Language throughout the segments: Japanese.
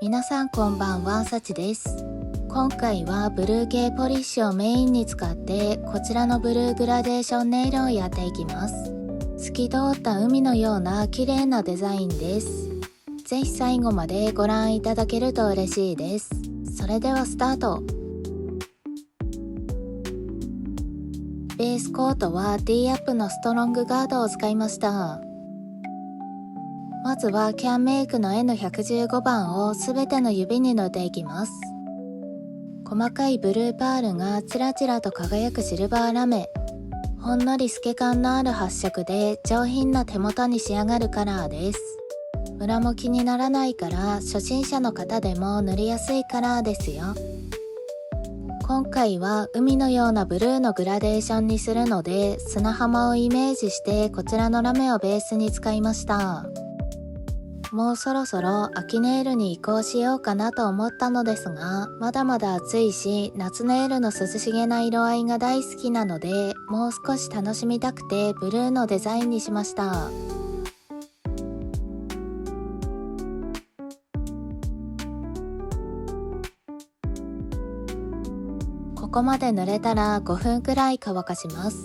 皆さんこんばんは、さちです。今回はブルー系ポリッシュをメインに使ってこちらのブルーグラデーションネイルをやっていきます。透き通った海のような綺麗なデザインです。ぜひ最後までご覧いただけると嬉しいです。それではスタート。ベースコートは D アップのストロングガードを使いました。まずはキャンメイクの N115 番をすべての指に塗っていきます。細かいブルーパールがちらちらと輝くシルバーラメ。ほんのり透け感のある発色で上品な手元に仕上がるカラーです。ムラも気にならないから初心者の方でも塗りやすいカラーですよ。今回は海のようなブルーのグラデーションにするので、砂浜をイメージしてこちらのラメをベースに使いました。もうそろそろ秋ネイルに移行しようかなと思ったのですが、まだまだ暑いし夏ネイルの涼しげな色合いが大好きなので、もう少し楽しみたくてブルーのデザインにしました。ここまで塗れたら5分くらい乾かします。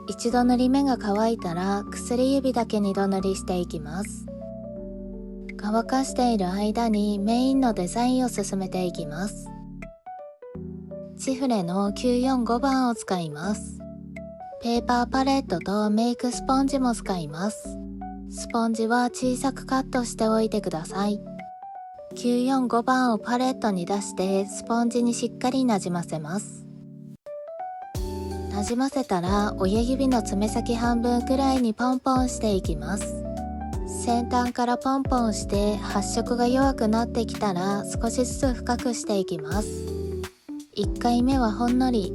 一度塗り目が乾いたら薬指だけ2度塗りしていきます。乾かしている間にメインのデザインを進めていきます。チフレの945番を使います。ペーパーパレットとメイクスポンジも使います。スポンジは小さくカットしておいてください。945番をパレットに出してスポンジにしっかりなじませます。なじませたら親指の爪先半分くらいにポンポンしていきます。先端からポンポンして発色が弱くなってきたら少しずつ深くしていきます。1回目はほんのり、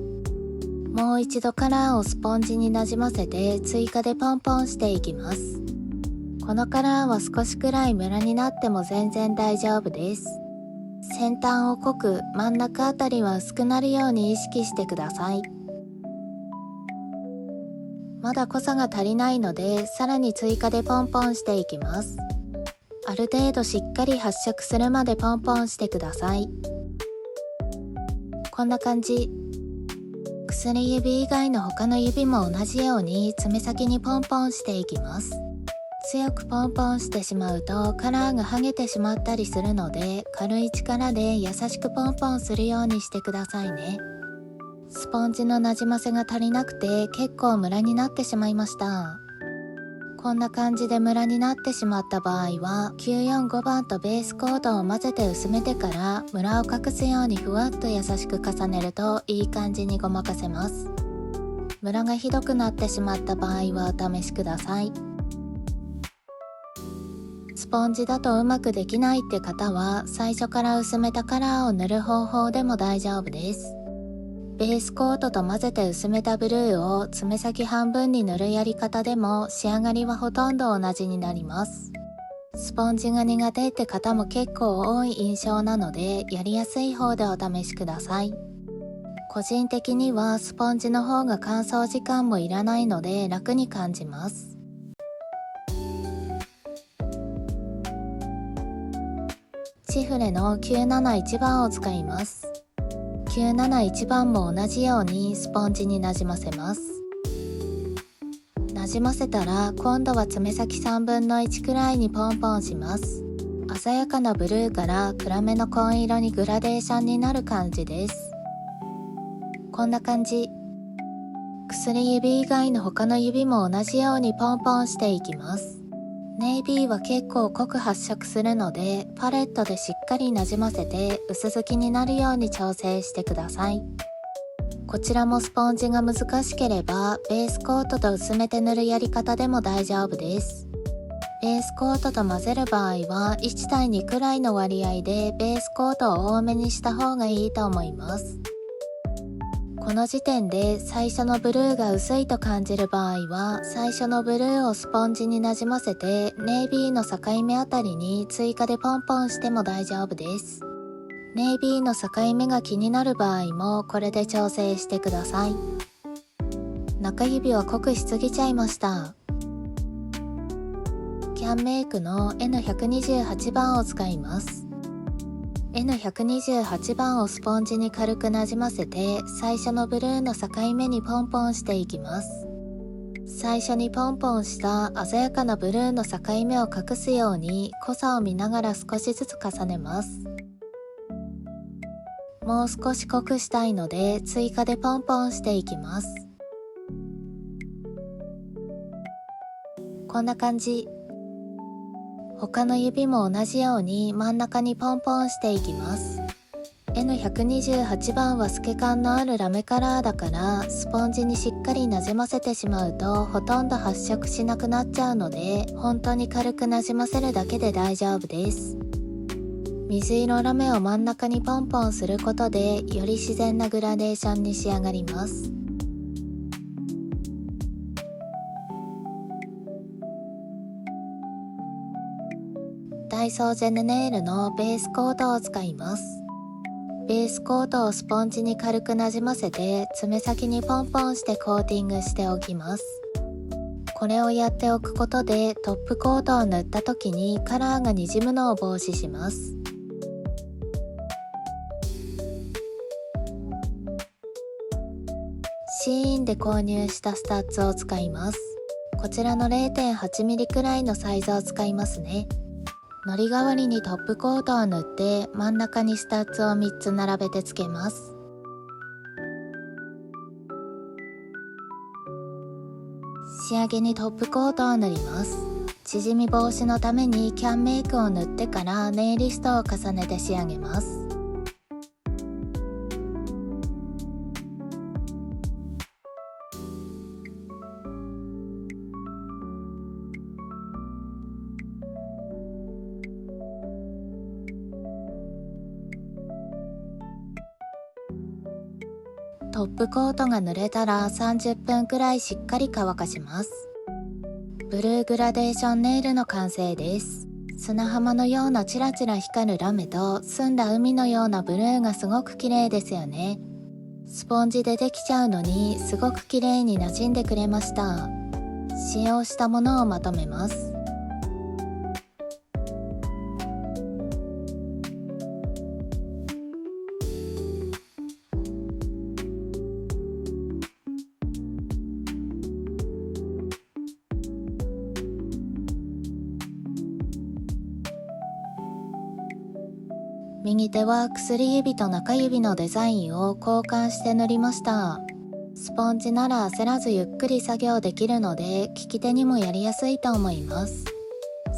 もう一度カラーをスポンジになじませて追加でポンポンしていきます。このカラーは少しくらいムラになっても全然大丈夫です。先端を濃く、真ん中あたりは薄くなるように意識してください。まだ濃さが足りないので、さらに追加でポンポンしていきます。ある程度しっかり発色するまでポンポンしてください。こんな感じ。薬指以外の他の指も同じように爪先にポンポンしていきます。強くポンポンしてしまうとカラーが剥げてしまったりするので、軽い力で優しくポンポンするようにしてくださいね。スポンジのなじませが足りなくて結構ムラになってしまいました。こんな感じでムラになってしまった場合は945番とベースコートを混ぜて薄めてからムラを隠すようにふわっと優しく重ねるといい感じにごまかせます。ムラがひどくなってしまった場合はお試しください。スポンジだとうまくできないって方は最初から薄めたカラーを塗る方法でも大丈夫です。ベースコートと混ぜて薄めたブルーを爪先半分に塗るやり方でも仕上がりはほとんど同じになります。スポンジが苦手って方も結構多い印象なので、やりやすい方でお試しください。個人的にはスポンジの方が乾燥時間もいらないので楽に感じます。チフレの971番を使います。971番も同じようにスポンジになじませます。なじませたら今度は爪先3分の1くらいにポンポンします。鮮やかなブルーから暗めの紺色にグラデーションになる感じです。こんな感じ。薬指以外の他の指も同じようにポンポンしていきます。ネイビーは結構濃く発色するので、パレットでしっかりなじませて薄付きになるように調整してください。こちらもスポンジが難しければベースコートと薄めて塗るやり方でも大丈夫です。ベースコートと混ぜる場合は1対2くらいの割合でベースコートを多めにした方がいいと思います。この時点で最初のブルーが薄いと感じる場合は、最初のブルーをスポンジになじませてネイビーの境目あたりに追加でポンポンしても大丈夫です。ネイビーの境目が気になる場合もこれで調整してください。中指は濃くしすぎちゃいました。キャンメイクの N128 番を使います。N128 番をスポンジに軽くなじませて、最初のブルーの境目にポンポンしていきます。最初にポンポンした鮮やかなブルーの境目を隠すように濃さを見ながら少しずつ重ねます。もう少し濃くしたいので追加でポンポンしていきます。こんな感じ。他の指も同じように真ん中にポンポンしていきます。N128 番は透け感のあるラメカラーだからスポンジにしっかりなじませてしまうとほとんど発色しなくなっちゃうので本当に軽くなじませるだけで大丈夫です。水色ラメを真ん中にポンポンすることでより自然なグラデーションに仕上がります。ダイソージェネネイルのベースコートを使います。ベースコートをスポンジに軽くなじませて爪先にポンポンしてコーティングしておきます。これをやっておくことでトップコートを塗った時にカラーがにじむのを防止します。シーインで購入したスタッツを使います。こちらの 0.8mm くらいのサイズを使いますね。糊代わりにトップコートを塗って真ん中にスタッツを3つ並べてつけます。仕上げにトップコートを塗ります。縮み防止のためにキャンメイクを塗ってからネイリストを重ねて仕上げます。トップコートが塗れたら30分くらいしっかり乾かします。ブルーグラデーションネイルの完成です。砂浜のようなチラチラ光るラメと澄んだ海のようなブルーがすごく綺麗ですよね。スポンジでできちゃうのにすごく綺麗に馴染んでくれました。使用したものをまとめます。右手は薬指と中指のデザインを交換して塗りました。スポンジなら焦らずゆっくり作業できるので利き手にもやりやすいと思います。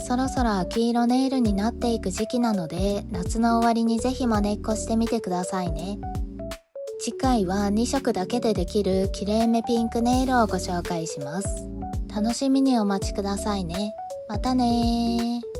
そろそろ秋色ネイルになっていく時期なので夏の終わりにぜひ真似っこしてみてくださいね。次回は2色だけでできるきれいめピンクネイルをご紹介します。楽しみにお待ちくださいね。またねー。